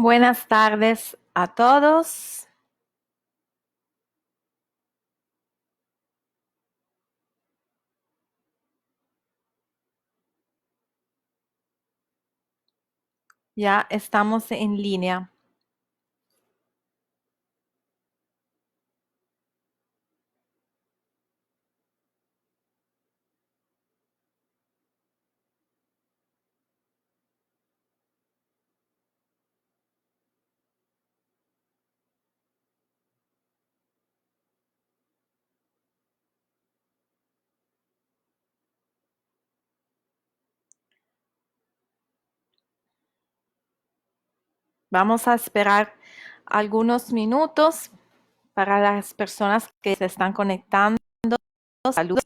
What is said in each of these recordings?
Buenas tardes a todos. Ya estamos en línea. Vamos a esperar algunos minutos para las personas que se están conectando. Saludos.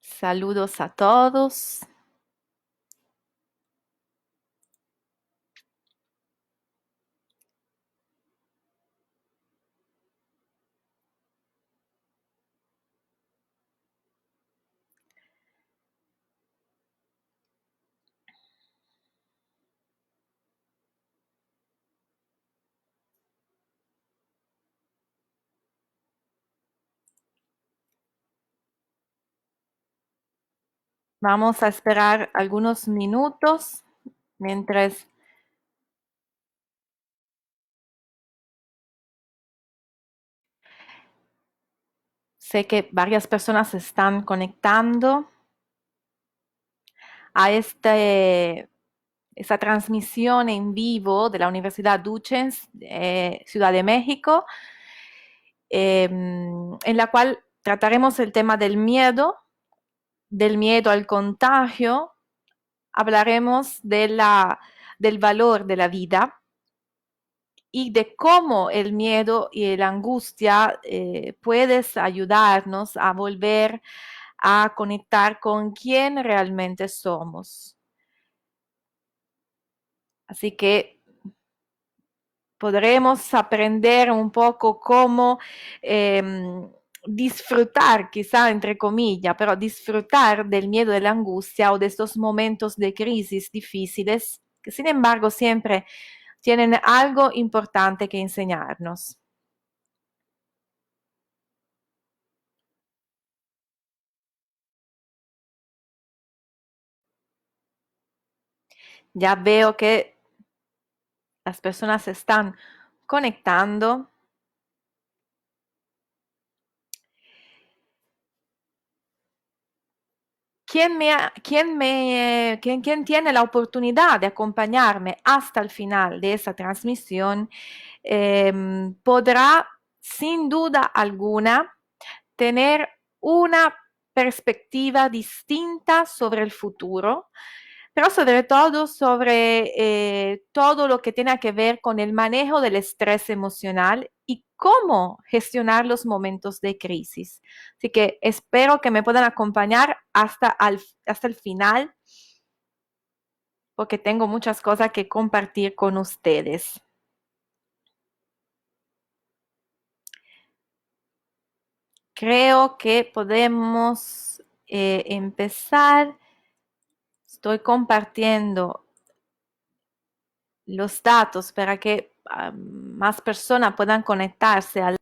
Saludos a todos. Vamos a esperar algunos minutos mientras sé que varias personas se están conectando a esta transmisión en vivo de la Universidad Duchess, Ciudad de México, en la cual trataremos el tema del miedo al contagio, hablaremos del valor de la vida y de cómo el miedo y la angustia puedes ayudarnos a volver a conectar con quién realmente somos. Así que podremos aprender un poco cómo disfrutar, quizá entre comillas, pero disfrutar del miedo, de la angustia o de estos momentos de crisis difíciles, que sin embargo siempre tienen algo importante que enseñarnos. Ya veo que las personas se están conectando. ¿Quién tiene la oportunidad de acompañarme hasta el final de esa transmisión podrá, sin duda alguna, tener una perspectiva distinta sobre el futuro, pero sobre todo sobre todo lo que tiene que ver con el manejo del estrés emocional y cómo gestionar los momentos de crisis. Así que espero que me puedan acompañar hasta el final, porque tengo muchas cosas que compartir con ustedes. Creo que podemos empezar. Estoy compartiendo los datos para que más personas puedan conectarse al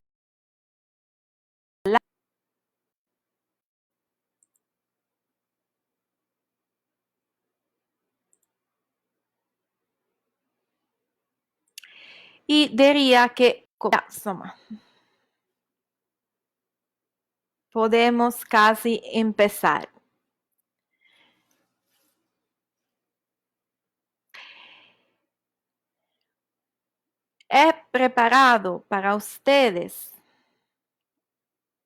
y diría que insomma, podemos casi empezar. He preparado para ustedes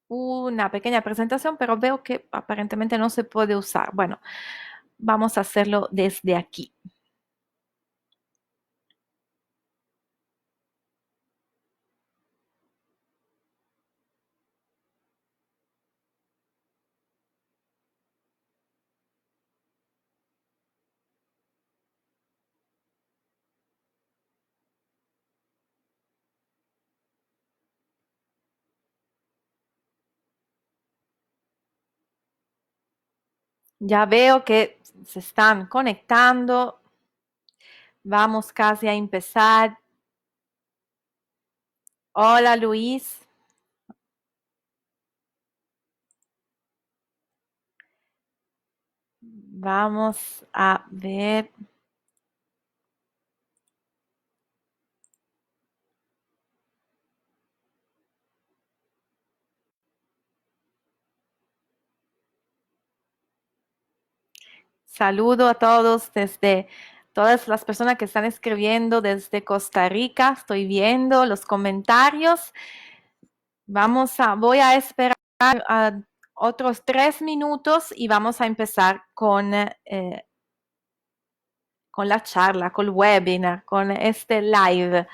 una pequeña presentación, pero veo que aparentemente no se puede usar. Bueno, vamos a hacerlo desde aquí. Ya veo que se están conectando. Vamos casi a empezar. Hola, Luis. Vamos a ver. Saludo a todos desde todas las personas que están escribiendo desde Costa Rica. Estoy viendo los comentarios. Voy a esperar otros 3 minutos y vamos a empezar con la charla, con el webinar, con este live.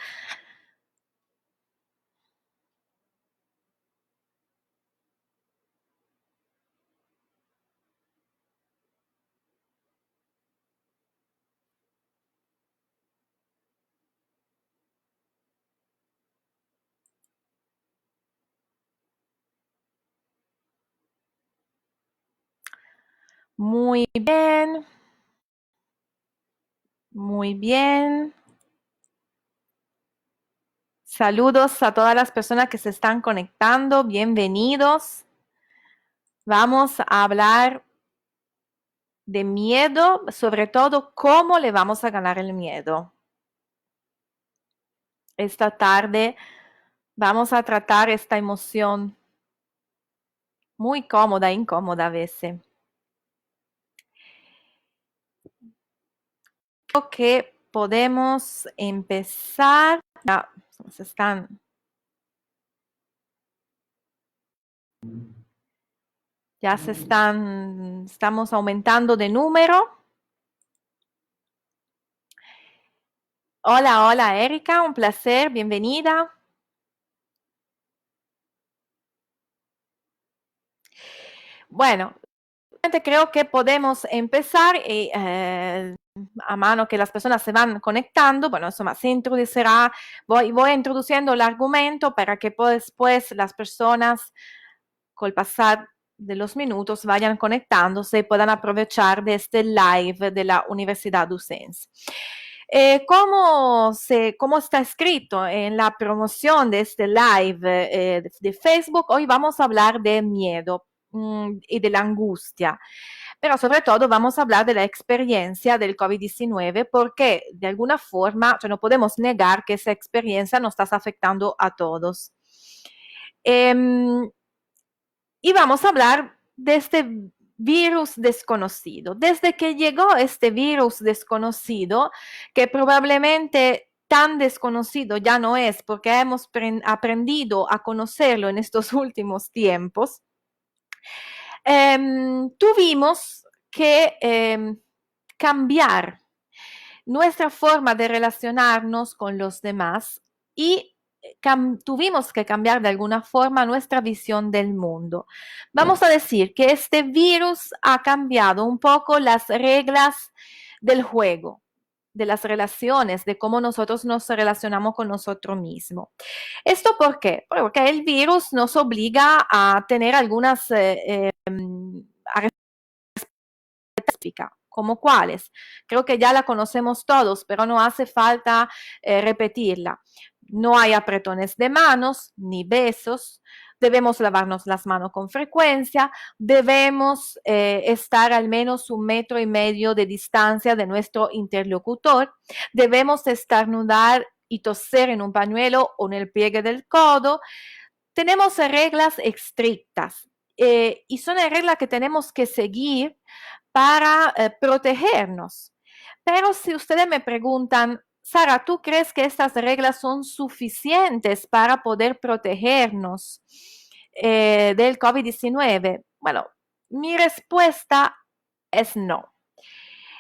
Muy bien. Muy bien. Saludos a todas las personas que se están conectando. Bienvenidos. Vamos a hablar de miedo, sobre todo cómo le vamos a ganar el miedo. Esta tarde vamos a tratar esta emoción muy cómoda, incómoda a veces. Creo que podemos empezar. Estamos aumentando de número. Hola, hola Erika, un placer, bienvenida. Bueno, creo que podemos empezar y a mano que las personas se van conectando, bueno, insomma, se introducirá, voy introduciendo el argumento para que después las personas, con el pasar de los minutos, vayan conectándose y puedan aprovechar de este live de la Universidad Ducense. ¿Cómo está escrito en la promoción de este live de Facebook? Hoy vamos a hablar de miedo y de la angustia, pero sobre todo vamos a hablar de la experiencia del COVID-19 porque de alguna forma no podemos negar que esa experiencia nos está afectando a todos. Y vamos a hablar de este virus desconocido. Desde que llegó este virus desconocido, que probablemente tan desconocido ya no es porque hemos aprendido a conocerlo en estos últimos tiempos, tuvimos que cambiar nuestra forma de relacionarnos con los demás y tuvimos que cambiar de alguna forma nuestra visión del mundo. Vamos a decir que este virus ha cambiado un poco las reglas del juego, de las relaciones, de cómo nosotros nos relacionamos con nosotros mismos. ¿Esto por qué? Porque el virus nos obliga a tener algunas como cuáles. Creo que ya la conocemos todos, pero no hace falta repetirla. No hay apretones de manos ni besos. Debemos lavarnos las manos con frecuencia. Debemos estar al menos 1,5 metros de distancia de nuestro interlocutor. Debemos estornudar y toser en un pañuelo o en el pliegue del codo. Tenemos reglas estrictas y son reglas que tenemos que seguir para protegernos. Pero si ustedes me preguntan, Sara, ¿tú crees que estas reglas son suficientes para poder protegernos del COVID-19? Bueno, mi respuesta es no.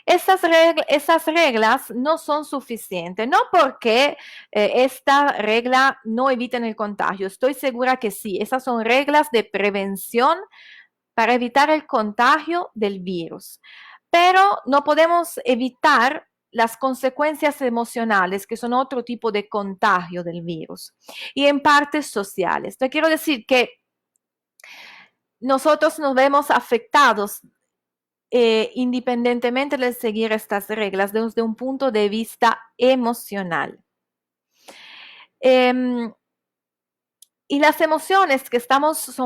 Esas reglas no son suficientes, no porque esta regla no eviten el contagio, estoy segura que sí, esas son reglas de prevención para evitar el contagio del virus, pero no podemos evitar las consecuencias emocionales, que son otro tipo de contagio del virus, y en partes sociales. Te quiero decir que nosotros nos vemos afectados independientemente de seguir estas reglas desde un punto de vista emocional. Y las emociones que estamos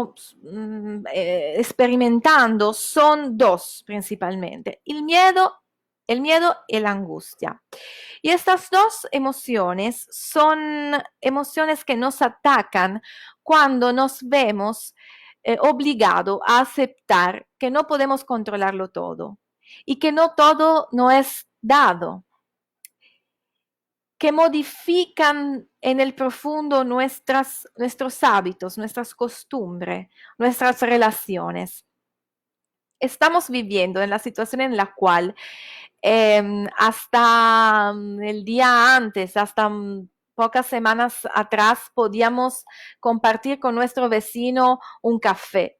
experimentando son dos principalmente, el miedo y la angustia. Y estas dos emociones son emociones que nos atacan cuando nos vemos obligados a aceptar que no podemos controlarlo todo y que no todo no es dado, que modifican en el profundo nuestros hábitos, nuestras costumbres, nuestras relaciones. Estamos viviendo en la situación en la cual hasta el día antes, hasta pocas semanas atrás, podíamos compartir con nuestro vecino un café.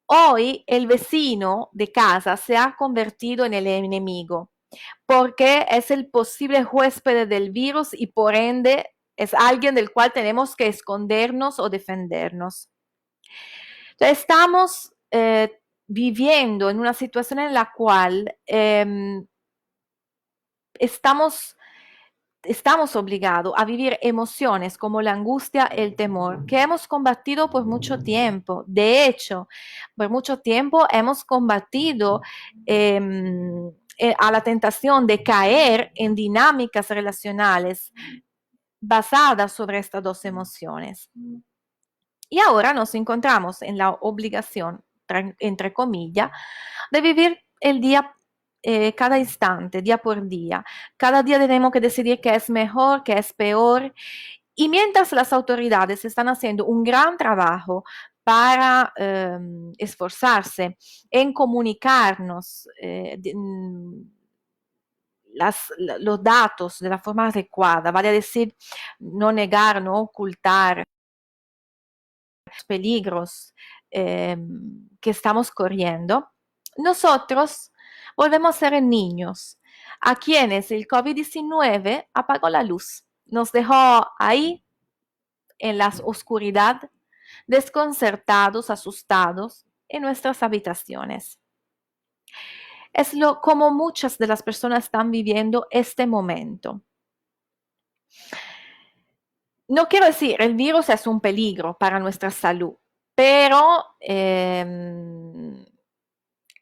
Hoy el vecino de casa se ha convertido en el enemigo porque es el posible huésped del virus y por ende es alguien del cual tenemos que escondernos o defendernos. Entonces, estamos viviendo en una situación en la cual estamos obligados a vivir emociones como la angustia, el temor, que hemos combatido por mucho tiempo. De hecho, por mucho tiempo hemos combatido a la tentación de caer en dinámicas relacionales basadas sobre estas dos emociones. Y ahora nos encontramos en la obligación, entre comillas, de vivir el día cada instante, día por día. Cada día tenemos que decidir qué es mejor, qué es peor. Y mientras las autoridades están haciendo un gran trabajo para esforzarse en comunicarnos los datos de la forma adecuada, vale a decir, no negar, no ocultar los peligros que estamos corriendo, nosotros volvemos a ser niños a quienes el COVID-19 apagó la luz, nos dejó ahí en la oscuridad, desconcertados, asustados en nuestras habitaciones. Es como muchas de las personas están viviendo este momento. No quiero decir, el virus es un peligro para nuestra salud, pero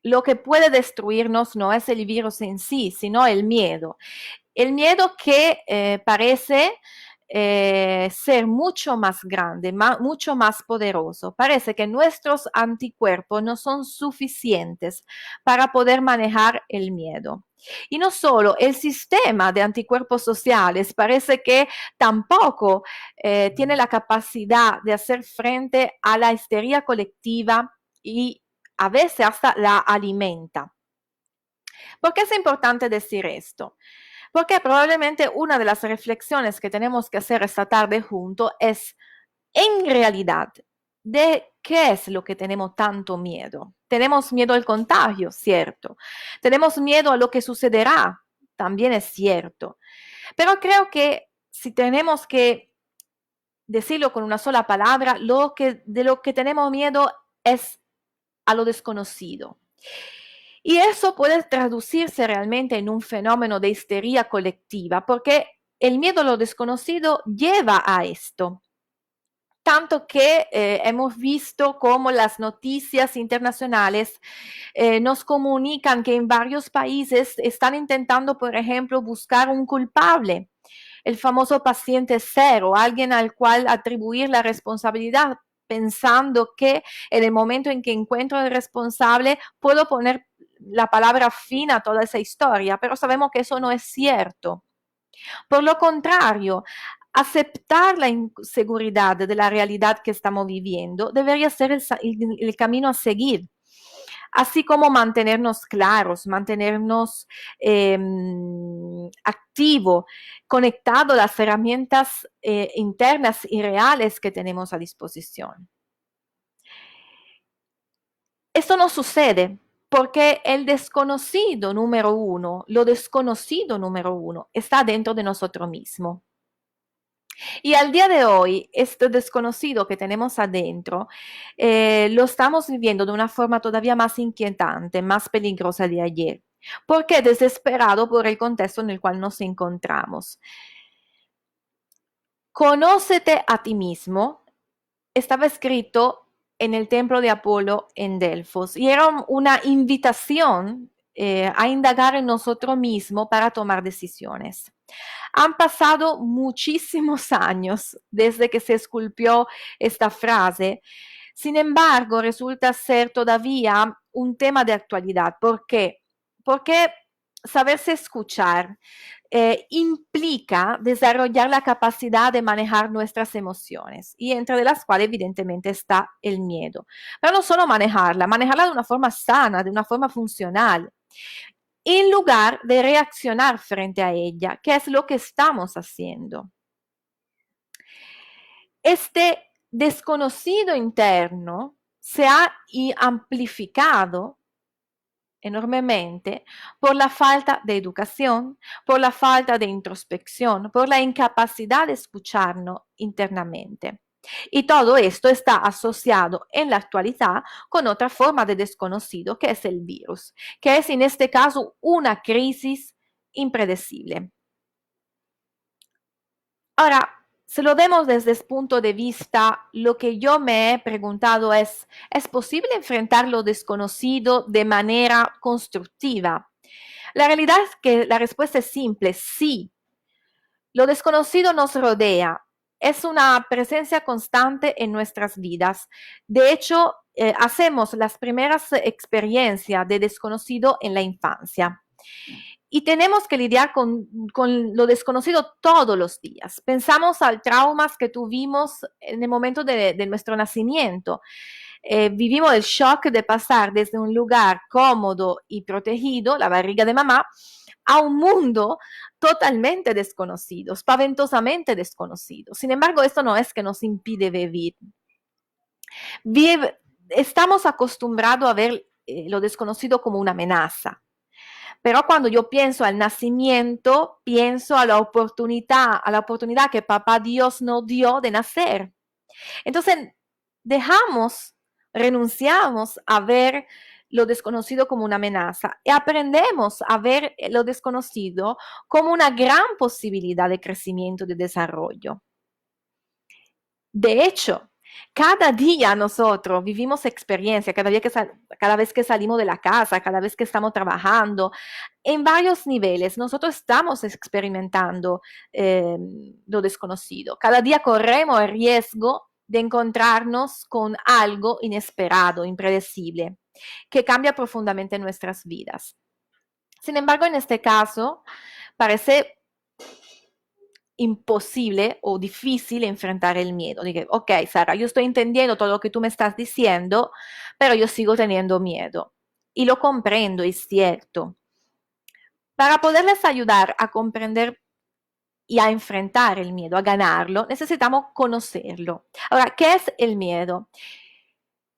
lo que puede destruirnos no es el virus en sí, sino el miedo. El miedo que parece ser mucho más grande, mucho más poderoso. Parece que nuestros anticuerpos no son suficientes para poder manejar el miedo. Y no solo, el sistema de anticuerpos sociales parece que tampoco tiene la capacidad de hacer frente a la histeria colectiva y a veces hasta la alimenta. ¿Por qué es importante decir esto? Porque probablemente una de las reflexiones que tenemos que hacer esta tarde junto es, en realidad, ¿de qué es lo que tenemos tanto miedo? Tenemos miedo al contagio, cierto. Tenemos miedo a lo que sucederá, también es cierto. Pero creo que si tenemos que decirlo con una sola palabra, de lo que tenemos miedo es a lo desconocido. Y eso puede traducirse realmente en un fenómeno de histeria colectiva, porque el miedo a lo desconocido lleva a esto. Tanto que hemos visto cómo las noticias internacionales nos comunican que en varios países están intentando, por ejemplo, buscar un culpable, el famoso paciente cero, alguien al cual atribuir la responsabilidad, pensando que en el momento en que encuentro el responsable puedo poner la palabra fin a toda esa historia, pero sabemos que eso no es cierto. Por lo contrario, aceptar la inseguridad de la realidad que estamos viviendo debería ser el camino a seguir. Así como mantenernos claros, mantenernos activos, conectados a las herramientas internas y reales que tenemos a disposición. Esto no sucede porque el desconocido número uno, lo desconocido número uno, está dentro de nosotros mismos. Y al día de hoy, este desconocido que tenemos adentro, lo estamos viviendo de una forma todavía más inquietante, más peligrosa de ayer, porque desesperado por el contexto en el cual nos encontramos. Conócete a ti mismo estaba escrito en el templo de Apolo en Delfos y era una invitación a indagar en nosotros mismos para tomar decisiones. Han pasado muchísimos años desde que se esculpió esta frase. Sin embargo, resulta ser todavía un tema de actualidad. ¿Por qué? Porque saberse escuchar implica desarrollar la capacidad de manejar nuestras emociones y entre las cuales evidentemente está el miedo. Pero no solo manejarla de una forma sana, de una forma funcional, en lugar de reaccionar frente a ella, que es lo que estamos haciendo. Este desconocido interno se ha amplificado enormemente por la falta de educación, por la falta de introspección, por la incapacidad de escucharnos internamente. Y todo esto está asociado en la actualidad con otra forma de desconocido, que es el virus, que es en este caso una crisis impredecible. Ahora, si lo vemos desde ese punto de vista, lo que yo me he preguntado ¿es posible enfrentar lo desconocido de manera constructiva? La realidad es que la respuesta es simple, sí. Lo desconocido nos rodea, es una presencia constante en nuestras vidas. De hecho, hacemos las primeras experiencias de desconocido en la infancia. Y tenemos que lidiar con lo desconocido todos los días. Pensamos al traumas que tuvimos en el momento de nuestro nacimiento. Vivimos el shock de pasar desde un lugar cómodo y protegido, la barriga de mamá, a un mundo totalmente desconocido, espaventosamente desconocido. Sin embargo, esto no es que nos impide vivir. Estamos acostumbrados a ver lo desconocido como una amenaza. Pero cuando yo pienso al nacimiento, pienso a la oportunidad que papá Dios nos dio de nacer. Entonces, renunciamos a ver lo desconocido como una amenaza y aprendemos a ver lo desconocido como una gran posibilidad de crecimiento, de desarrollo. De hecho, cada día nosotros vivimos experiencia, cada vez que salimos de la casa, cada vez que estamos trabajando, en varios niveles, nosotros estamos experimentando lo desconocido. Cada día corremos el riesgo de encontrarnos con algo inesperado, impredecible, que cambia profundamente nuestras vidas. Sin embargo, en este caso, parece imposible o difícil enfrentar el miedo. Dije, ok, Sara, yo estoy entendiendo todo lo que tú me estás diciendo, pero yo sigo teniendo miedo. Y lo comprendo, es cierto. Para poderles ayudar a comprender y a enfrentar el miedo, a ganarlo, necesitamos conocerlo. Ahora, ¿qué es el miedo?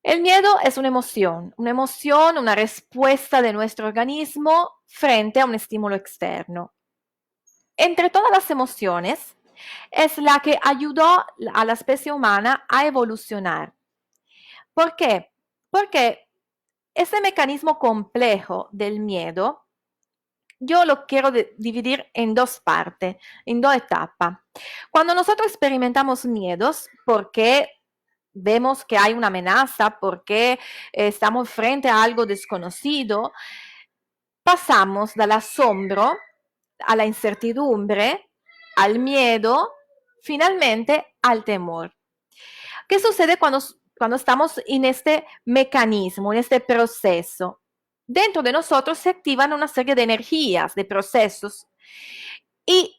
El miedo es una respuesta de nuestro organismo frente a un estímulo externo. Entre todas las emociones, es la que ayudó a la especie humana a evolucionar. ¿Por qué? Porque ese mecanismo complejo del miedo, yo lo quiero dividir en dos partes, en dos etapas. Cuando nosotros experimentamos miedos, porque vemos que hay una amenaza, porque estamos frente a algo desconocido, pasamos del asombro a la incertidumbre, al miedo, finalmente al temor. ¿Qué sucede cuando estamos en este mecanismo, en este proceso? Dentro de nosotros se activan una serie de energías, de procesos. Y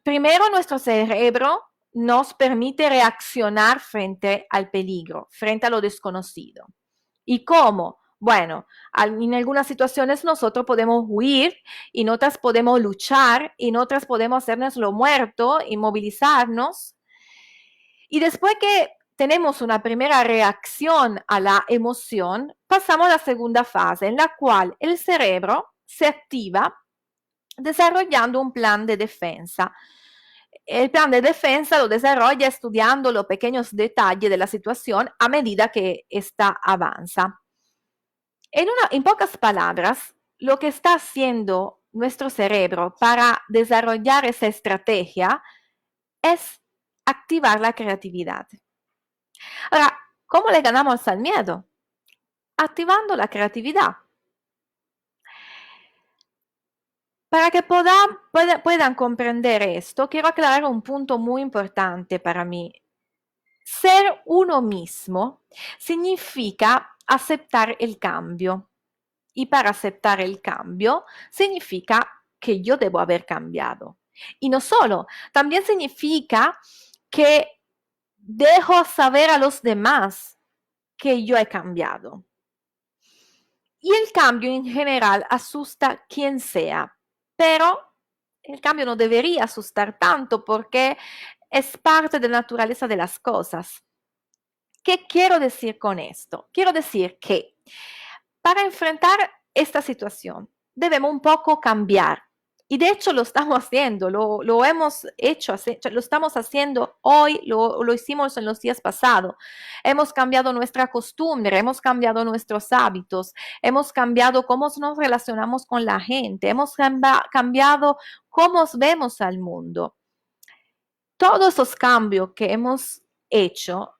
primero nuestro cerebro nos permite reaccionar frente al peligro, frente a lo desconocido. ¿Y cómo? Bueno, en algunas situaciones nosotros podemos huir, y en otras podemos luchar, y en otras podemos hacernos lo muerto, inmovilizarnos. Y después que tenemos una primera reacción a la emoción, pasamos a la segunda fase, en la cual el cerebro se activa desarrollando un plan de defensa. el plan de defensa lo desarrolla estudiando los pequeños detalles de la situación a medida que ésta avanza. En pocas palabras, lo que está haciendo nuestro cerebro para desarrollar esa estrategia es activar la creatividad. Ahora, ¿cómo le ganamos al miedo? Activando la creatividad. Para que puedan comprender esto, quiero aclarar un punto muy importante para mí. Ser uno mismo significa aceptar el cambio. Y para aceptar el cambio significa que yo debo haber cambiado. Y no solo, también significa que dejo saber a los demás que yo he cambiado. Y el cambio en general asusta a quien sea, pero el cambio no debería asustar tanto porque es parte de la naturaleza de las cosas. ¿Qué quiero decir con esto? Quiero decir que para enfrentar esta situación debemos un poco cambiar. Y de hecho lo estamos haciendo, lo hemos hecho, lo estamos haciendo hoy, lo hicimos en los días pasados. Hemos cambiado nuestra costumbre, hemos cambiado nuestros hábitos, hemos cambiado cómo nos relacionamos con la gente, hemos cambiado cómo vemos al mundo. Todos esos cambios que hemos hecho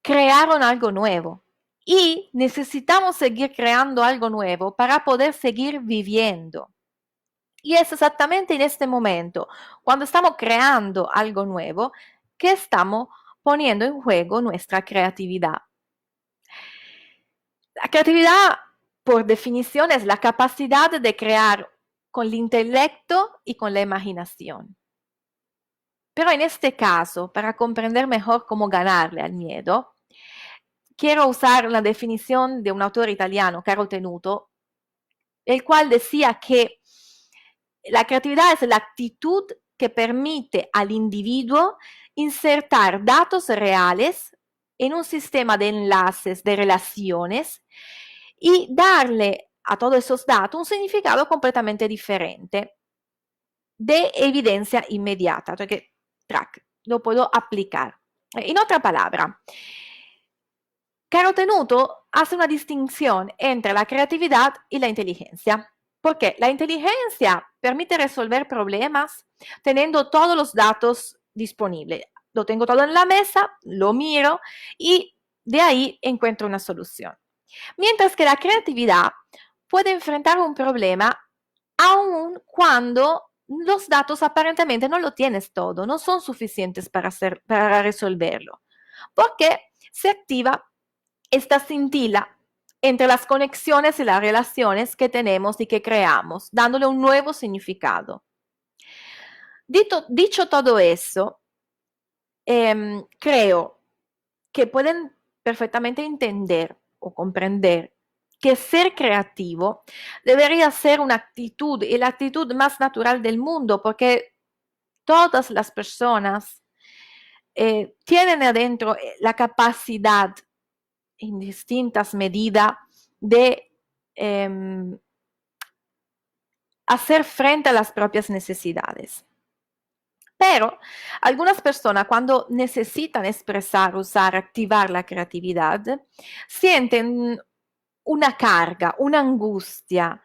crearon algo nuevo. Y necesitamos seguir creando algo nuevo para poder seguir viviendo. Y es exactamente en este momento, cuando estamos creando algo nuevo, que estamos poniendo en juego nuestra creatividad. La creatividad, por definición, es la capacidad de crear con el intelecto y con la imaginación. Pero en este caso, para comprender mejor cómo ganarle al miedo, quiero usar la definición de un autor italiano, Caro Tenuto, el cual decía que la creatividad es la actitud que permite al individuo insertar datos reales en un sistema de enlaces, de relaciones, y darle a todos esos datos un significado completamente diferente, de evidencia inmediata, cioè che lo puedo aplicar. En otra palabra, Caro Tenuto hace una distinción entre la creatividad y la inteligencia, porque la inteligencia permite resolver problemas teniendo todos los datos disponibles. Lo tengo todo en la mesa, lo miro y de ahí encuentro una solución. Mientras que la creatividad puede enfrentar un problema aun cuando los datos aparentemente no lo tienes todo, no son suficientes para resolverlo, porque se activa esta cintila entre las conexiones y las relaciones que tenemos y que creamos, dándole un nuevo significado. Dicho todo eso, creo que pueden perfectamente entender o comprender que ser creativo debería ser una actitud y la actitud más natural del mundo, porque todas las personas tienen adentro la capacidad en distintas medidas de hacer frente a las propias necesidades. Pero algunas personas cuando necesitan expresar, usar, activar la creatividad, sienten una carga, una angustia,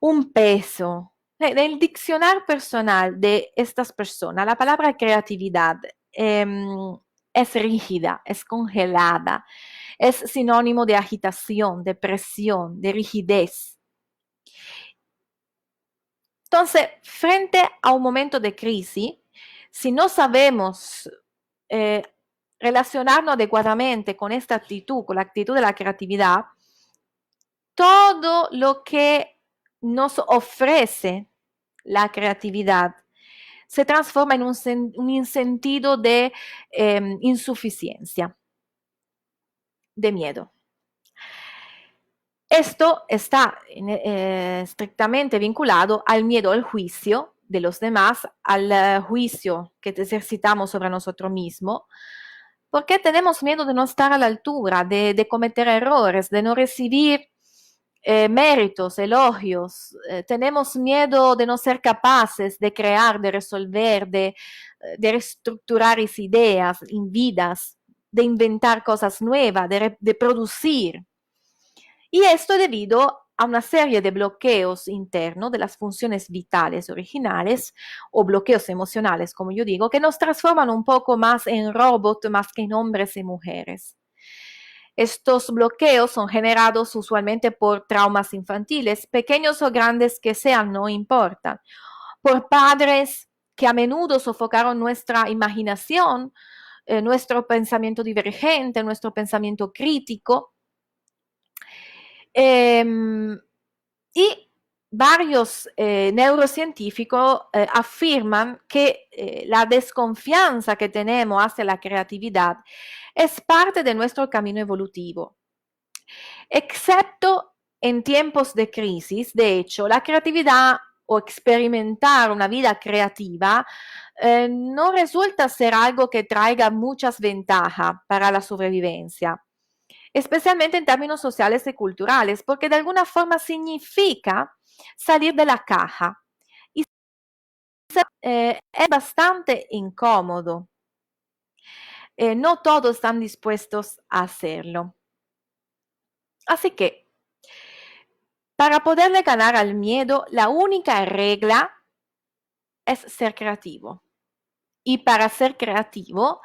un peso. Nel diccionario personal de estas personas, la palabra creatividad es rígida, es congelada, es sinónimo de agitación, de presión, de rigidez. Entonces, frente a un momento de crisis, si no sabemos relacionarnos adecuadamente con esta actitud, con la actitud de la creatividad, todo lo que nos ofrece la creatividad se transforma en un sentido de insuficiencia, de miedo. Esto está estrictamente vinculado al miedo al juicio de los demás, al juicio que ejercitamos sobre nosotros mismos, porque tenemos miedo de no estar a la altura, de cometer errores, de no recibir méritos, elogios, tenemos miedo de no ser capaces de crear, de resolver, de reestructurar ideas en vidas, de inventar cosas nuevas, de producir. Y esto debido a una serie de bloqueos internos de las funciones vitales originales o bloqueos emocionales, como yo digo, que nos transforman un poco más en robot más que en hombres y mujeres. Estos bloqueos son generados usualmente por traumas infantiles, pequeños o grandes que sean, no importa, por padres que a menudo sofocaron nuestra imaginación, nuestro pensamiento divergente, nuestro pensamiento crítico. Y varios neurocientíficos afirman que la desconfianza que tenemos hacia la creatividad es parte de nuestro camino evolutivo. Excepto en tiempos de crisis, de hecho, la creatividad o experimentar una vida creativa no resulta ser algo que traiga muchas ventajas para la sobrevivencia, especialmente en términos sociales y culturales, porque de alguna forma significa salir de la caja y es bastante incómodo. No todos están dispuestos a hacerlo. Así que, para poderle ganar al miedo, la única regla es ser creativo. Y para ser creativo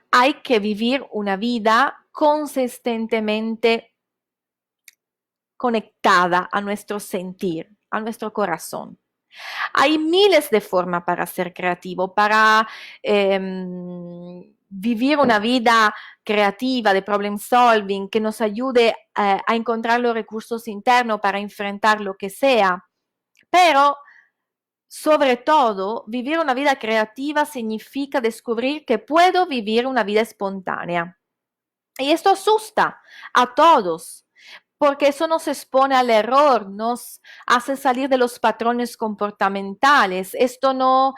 hay que vivir una vida consistentemente conectada a nuestro sentir, a nuestro corazón. Hay miles de formas para ser creativo, para vivir una vida creativa de problem solving que nos ayude a encontrar los recursos internos para enfrentar lo que sea. Pero, sobre todo, vivir una vida creativa significa descubrir que puedo vivir una vida espontánea. Y esto asusta a todos, porque eso nos expone al error, nos hace salir de los patrones comportamentales. Esto no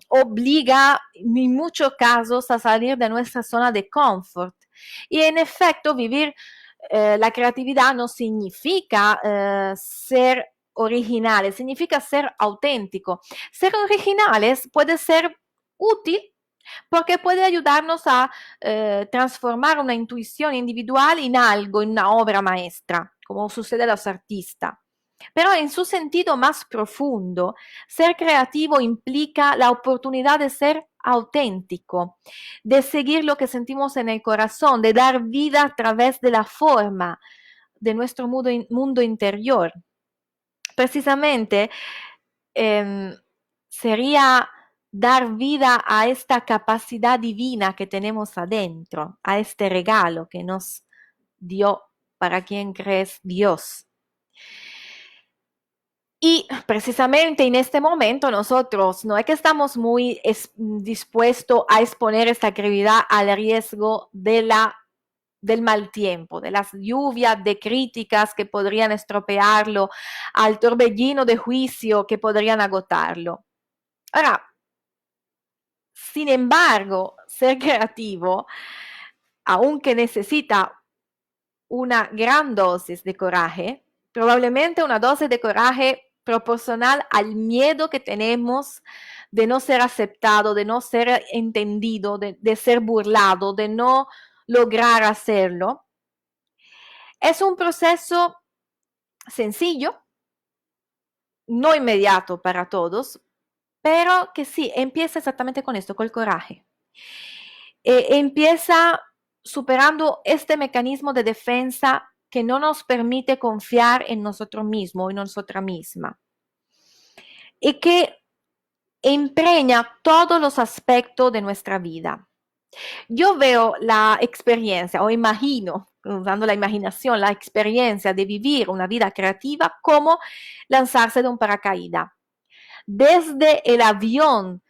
obliga en muchos casos a salir de nuestra zona de confort. Y en efecto, vivir la creatividad no significa ser originales, significa ser auténtico. Ser originales puede ser útil porque puede ayudarnos a transformar una intuición individual en algo, en una obra maestra, como sucede a los artistas. Pero en su sentido más profundo, ser creativo implica la oportunidad de ser auténtico, de seguir lo que sentimos en el corazón, de dar vida a través de la forma de nuestro mundo interior. Precisamente sería dar vida a esta capacidad divina que tenemos adentro, a este regalo que nos dio para quien crees Dios. Y precisamente en este momento nosotros no es que estamos muy dispuestos a exponer esta actividad al riesgo del mal tiempo, de las lluvias de críticas que podrían estropearlo, al torbellino de juicio que podrían agotarlo. Ahora, sin embargo, ser creativo, aunque necesita una gran dosis de coraje, probablemente una dosis de coraje proporcional al miedo que tenemos de no ser aceptado, de no ser entendido, de ser burlado, de no lograr hacerlo. Es un proceso sencillo, no inmediato para todos, pero que sí, empieza exactamente con esto, con el coraje. Empieza superando este mecanismo de defensa que no nos permite confiar en nosotros mismos, en nosotras mismas, y que empreña todos los aspectos de nuestra vida. Yo veo la experiencia, o imagino, usando la imaginación, la experiencia de vivir una vida creativa como lanzarse de un paracaídas. Desde el avión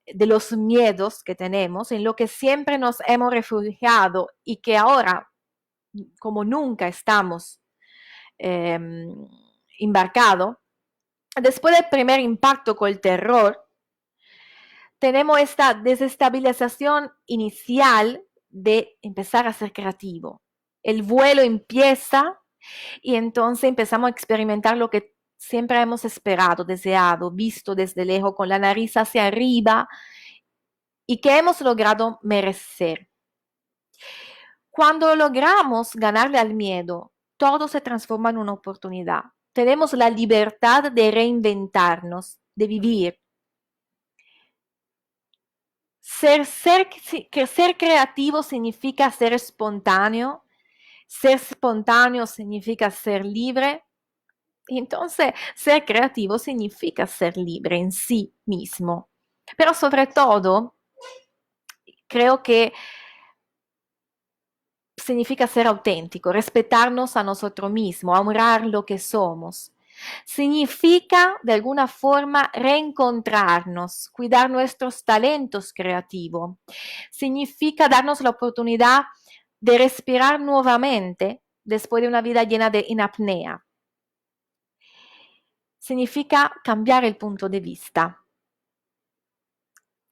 de los miedos que tenemos, en lo que siempre nos hemos refugiado y que ahora, como nunca, estamos embarcados. Después del primer impacto con el terror, tenemos esta desestabilización inicial de empezar a ser creativo. El vuelo empieza Y entonces empezamos a experimentar lo que siempre hemos esperado, deseado, visto desde lejos, con la nariz hacia arriba y que hemos logrado merecer. Cuando logramos ganarle al miedo, todo se transforma en una oportunidad. Tenemos la libertad de reinventarnos, de vivir. Ser creativo significa ser espontáneo. Ser espontáneo significa ser libre. Entonces, ser creativo significa ser libre en sí mismo. Pero sobre todo, creo que significa ser auténtico, respetarnos a nosotros mismos, honrar lo que somos. Significa, de alguna forma, reencontrarnos, cuidar nuestros talentos creativos. Significa darnos la oportunidad de respirar nuevamente después de una vida llena de inapnea. Significa cambiar el punto de vista.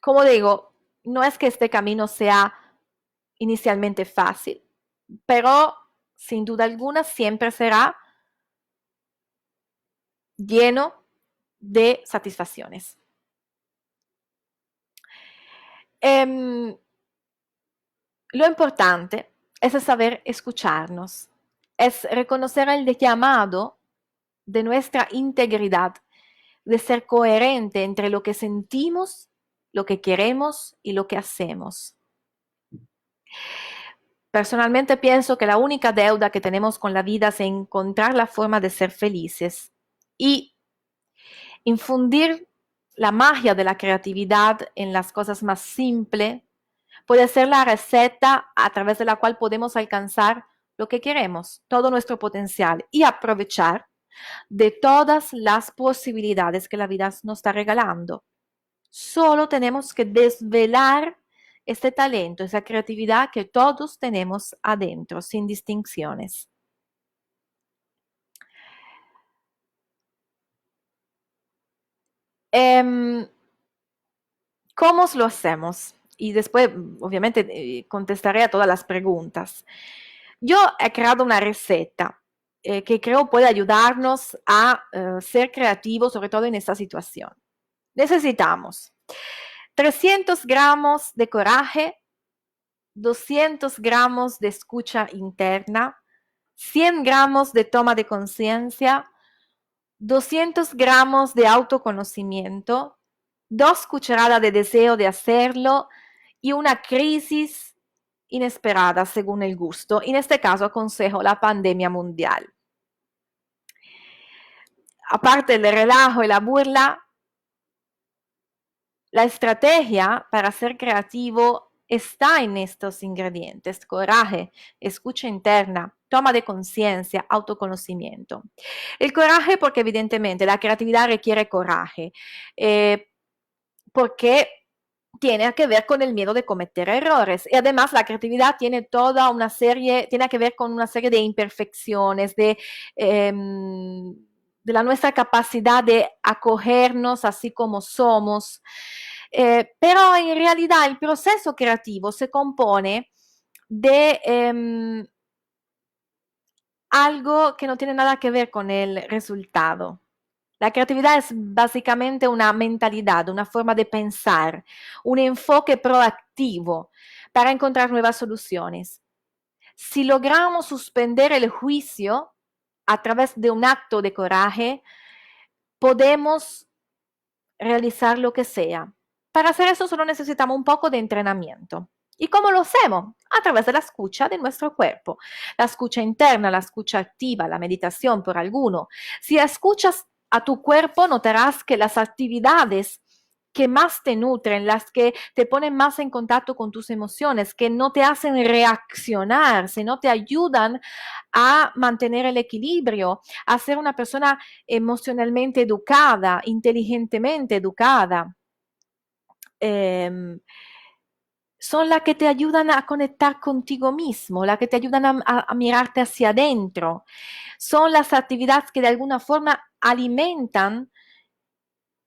Como digo, no es que este camino sea inicialmente fácil, pero sin duda alguna siempre será lleno de satisfacciones. Lo importante es saber escucharnos, es reconocer el llamado de nuestra integridad, de ser coherente entre lo que sentimos, lo que queremos y lo que hacemos. Personalmente pienso que la única deuda que tenemos con la vida es encontrar la forma de ser felices y infundir la magia de la creatividad en las cosas más simples puede ser la receta a través de la cual podemos alcanzar lo que queremos, todo nuestro potencial y aprovechar de todas las posibilidades que la vida nos está regalando. Solo tenemos que desvelar este talento, esa creatividad que todos tenemos adentro, sin distinciones. ¿Cómo lo hacemos? Y después, obviamente, contestaré a todas las preguntas. Yo he creado una receta que creo puede ayudarnos a ser creativos, sobre todo en esta situación. Necesitamos 300 gramos de coraje, 200 gramos de escucha interna, 100 gramos de toma de conciencia, 200 gramos de autoconocimiento, 2 cucharadas de deseo de hacerlo y una crisis inesperada según el gusto. En este caso aconsejo la pandemia mundial. Aparte del relajo y la burla, la estrategia para ser creativo está en estos ingredientes: coraje, escucha interna, toma de conciencia, autoconocimiento. El coraje porque evidentemente la creatividad requiere coraje, porque tiene que ver con el miedo de cometer errores. Y además la creatividad tiene toda una serie, tiene que ver con una serie de imperfecciones, de la nuestra capacidad de acogernos así como somos. Pero en realidad el proceso creativo se compone de algo que no tiene nada que ver con el resultado. La creatividad es básicamente una mentalidad, una forma de pensar, un enfoque proactivo para encontrar nuevas soluciones. Si logramos suspender el juicio a través de un acto de coraje, podemos realizar lo que sea. Para hacer eso solo necesitamos un poco de entrenamiento. ¿Y cómo lo hacemos? A través de la escucha de nuestro cuerpo. La escucha interna, la escucha activa, la meditación por alguno. Si escuchas a tu cuerpo, notarás que las actividades que más te nutren, las que te ponen más en contacto con tus emociones, que no te hacen reaccionar, sino te ayudan a mantener el equilibrio, a ser una persona emocionalmente educada, inteligentemente educada. Son las que te ayudan a conectar contigo mismo, las que te ayudan a mirarte hacia adentro. Son las actividades que de alguna forma alimentan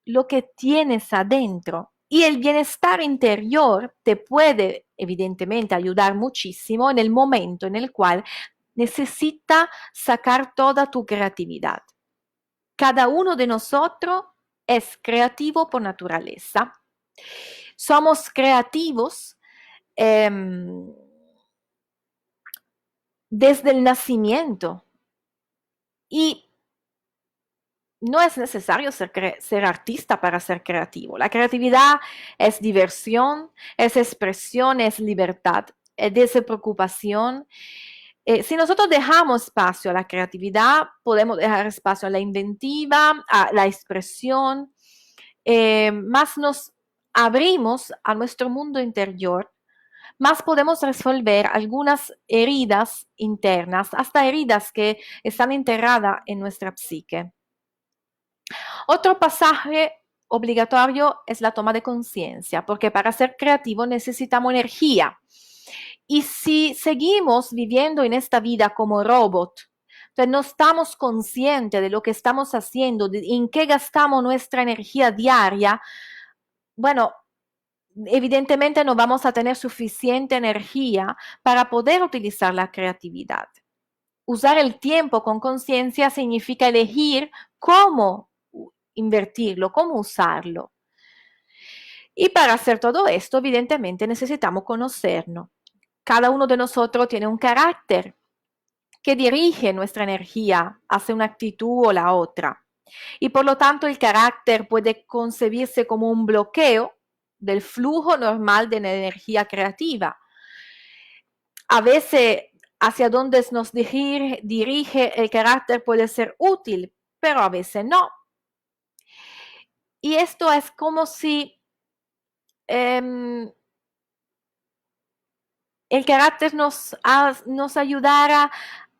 lo que tienes adentro. Y el bienestar interior te puede, evidentemente, ayudar muchísimo en el momento en el cual necesita sacar toda tu creatividad. Cada uno de nosotros es creativo por naturaleza. Somos creativos desde el nacimiento y no es necesario ser artista para ser creativo. La creatividad es diversión, es expresión, es libertad, es despreocupación. Si nosotros dejamos espacio a la creatividad, podemos dejar espacio a la inventiva, a la expresión, más nos abrimos a nuestro mundo interior, más podemos resolver algunas heridas internas, hasta heridas que están enterradas en nuestra psique. Otro pasaje obligatorio es la toma de conciencia, porque para ser creativo necesitamos energía. Y si seguimos viviendo en esta vida como robot, entonces no estamos conscientes de lo que estamos haciendo, de en qué gastamos nuestra energía diaria, bueno, evidentemente no vamos a tener suficiente energía para poder utilizar la creatividad. Usar el tiempo con conciencia significa elegir cómo invertirlo, cómo usarlo. Y para hacer todo esto, evidentemente necesitamos conocernos. Cada uno de nosotros tiene un carácter que dirige nuestra energía hacia una actitud o la otra. Y por lo tanto el carácter puede concebirse como un bloqueo del flujo normal de la energía creativa. A veces hacia donde nos dirige el carácter puede ser útil, pero a veces no. Y esto es como si el carácter nos ayudara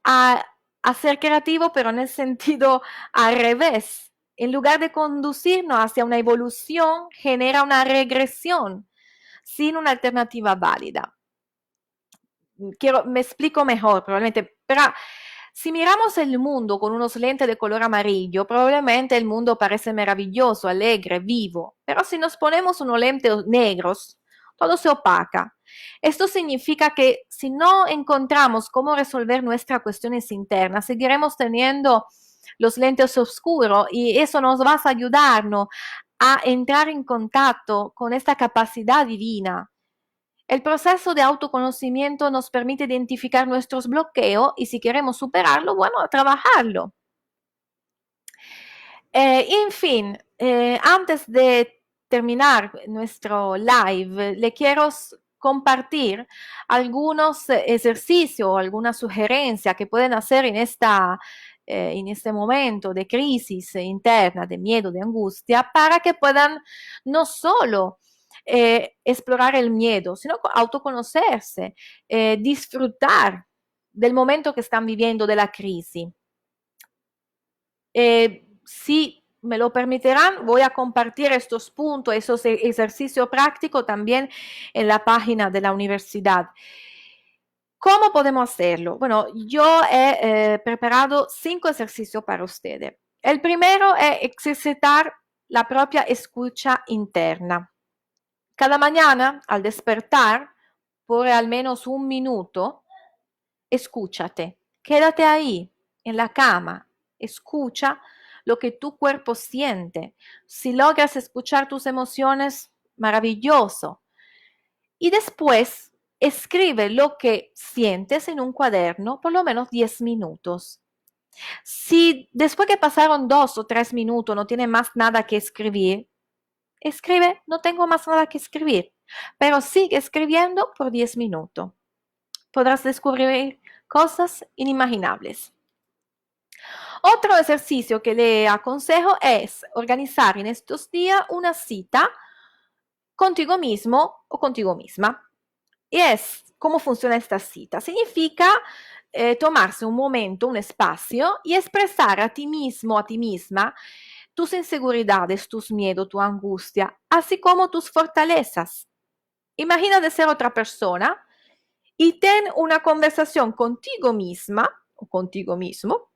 a ser creativo, pero en el sentido al revés. En lugar de conducirnos hacia una evolución, genera una regresión sin una alternativa válida. Me explico mejor probablemente, pero si miramos el mundo con unos lentes de color amarillo, probablemente el mundo parece maravilloso, alegre, vivo, pero si nos ponemos unos lentes negros, todo se opaca. Esto significa que si no encontramos cómo resolver nuestras cuestiones internas, seguiremos teniendo los lentes oscuros y eso nos va a ayudarnos a entrar en contacto con esta capacidad divina. El proceso de autoconocimiento nos permite identificar nuestros bloqueos y si queremos superarlo, bueno, trabajarlo. En fin, antes de terminar nuestro live, le quiero compartir algunos ejercicios o alguna sugerencia que pueden hacer en este momento de crisis interna, de miedo, de angustia, para que puedan no solo explorar el miedo, sino autoconocerse, disfrutar del momento que están viviendo de la crisis. Si me lo permitirán, voy a compartir estos puntos, esos ejercicios prácticos también en la página de la universidad. ¿Cómo podemos hacerlo? Bueno, yo he preparado 5 ejercicios para ustedes. El primero es ejercitar la propia escucha interna. Cada mañana, al despertar, por al menos un minuto, escúchate. Quédate ahí, en la cama. Escucha lo que tu cuerpo siente. Si logras escuchar tus emociones, maravilloso. Y después, escribe lo que sientes en un cuaderno por lo menos 10 minutos. Si después que pasaron 2 o 3 minutos no tiene más nada que escribir, escribe, no tengo más nada que escribir, pero sigue escribiendo por 10 minutos. Podrás descubrir cosas inimaginables. Otro ejercicio que le aconsejo es organizar en estos días una cita contigo mismo o contigo misma. Y es, ¿cómo funciona esta cita? Significa tomarse un momento, un espacio y expresar a ti mismo, a ti misma, tus inseguridades, tus miedos, tu angustia, así como tus fortalezas. Imagina de ser otra persona y ten una conversación contigo misma o contigo mismo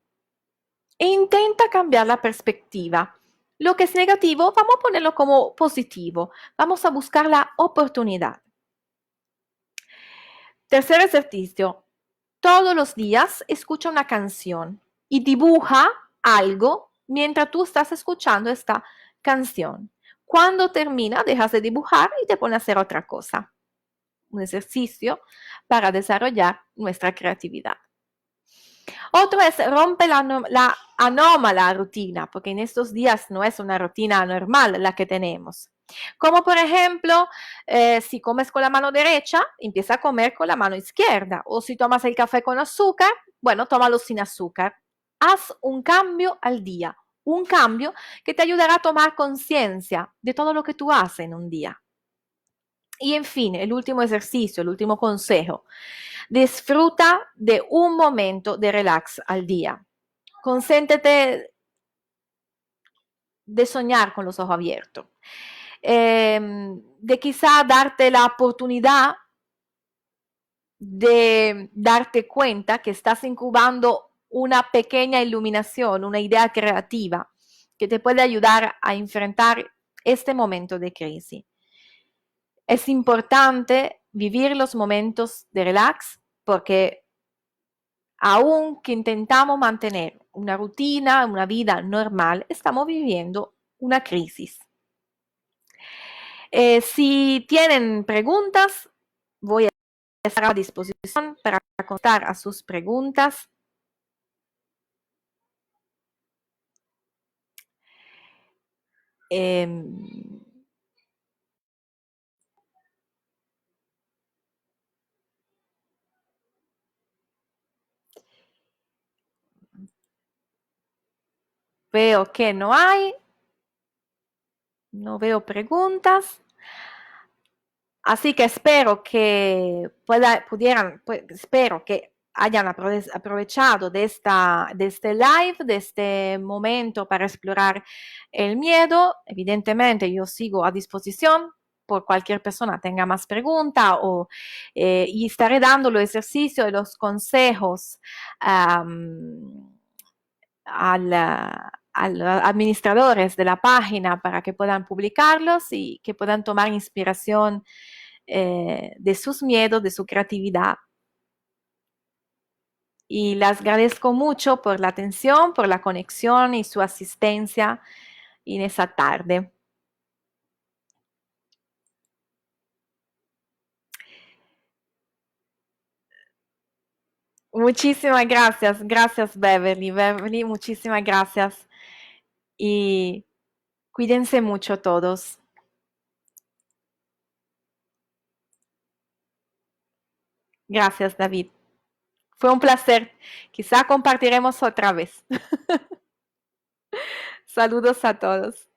e intenta cambiar la perspectiva. Lo que es negativo, vamos a ponerlo como positivo. Vamos a buscar la oportunidad. Tercer ejercicio. todos los días escucha una canción y dibuja algo mientras tú estás escuchando esta canción. Cuando termina, dejas de dibujar y te pones a hacer otra cosa. Un ejercicio para desarrollar nuestra creatividad. Otro es rompe la anómala rutina, porque en estos días no es una rutina normal la que tenemos. Como por ejemplo, si comes con la mano derecha, empieza a comer con la mano izquierda. O si tomas el café con azúcar, bueno, tómalo sin azúcar. Haz un cambio al día, un cambio que te ayudará a tomar conciencia de todo lo que tú haces en un día. Y en fin, el último ejercicio, el último consejo. Disfruta de un momento de relax al día. Concéntrate de soñar con los ojos abiertos. De quizá darte la oportunidad de darte cuenta que estás incubando una pequeña iluminación, una idea creativa que te puede ayudar a enfrentar este momento de crisis. Es importante vivir los momentos de relax porque aunque intentamos mantener una rutina, una vida normal, estamos viviendo una crisis. Si tienen preguntas, voy a estar a disposición para contestar a sus preguntas. Veo que no hay, no veo preguntas. Así que espero que espero que hayan aprovechado de este live, de este momento para explorar el miedo. Evidentemente yo sigo a disposición por cualquier persona tenga más pregunta y estaré dando los ejercicios y los consejos a los administradores de la página para que puedan publicarlos y que puedan tomar inspiración de sus miedos, de su creatividad. Y les agradezco mucho por la atención, por la conexión y su asistencia en esa tarde. Muchísimas gracias, gracias Beverly. Beverly, muchísimas gracias. Y cuídense mucho todos. Gracias, David. Fue un placer. Quizá compartiremos otra vez. Saludos a todos.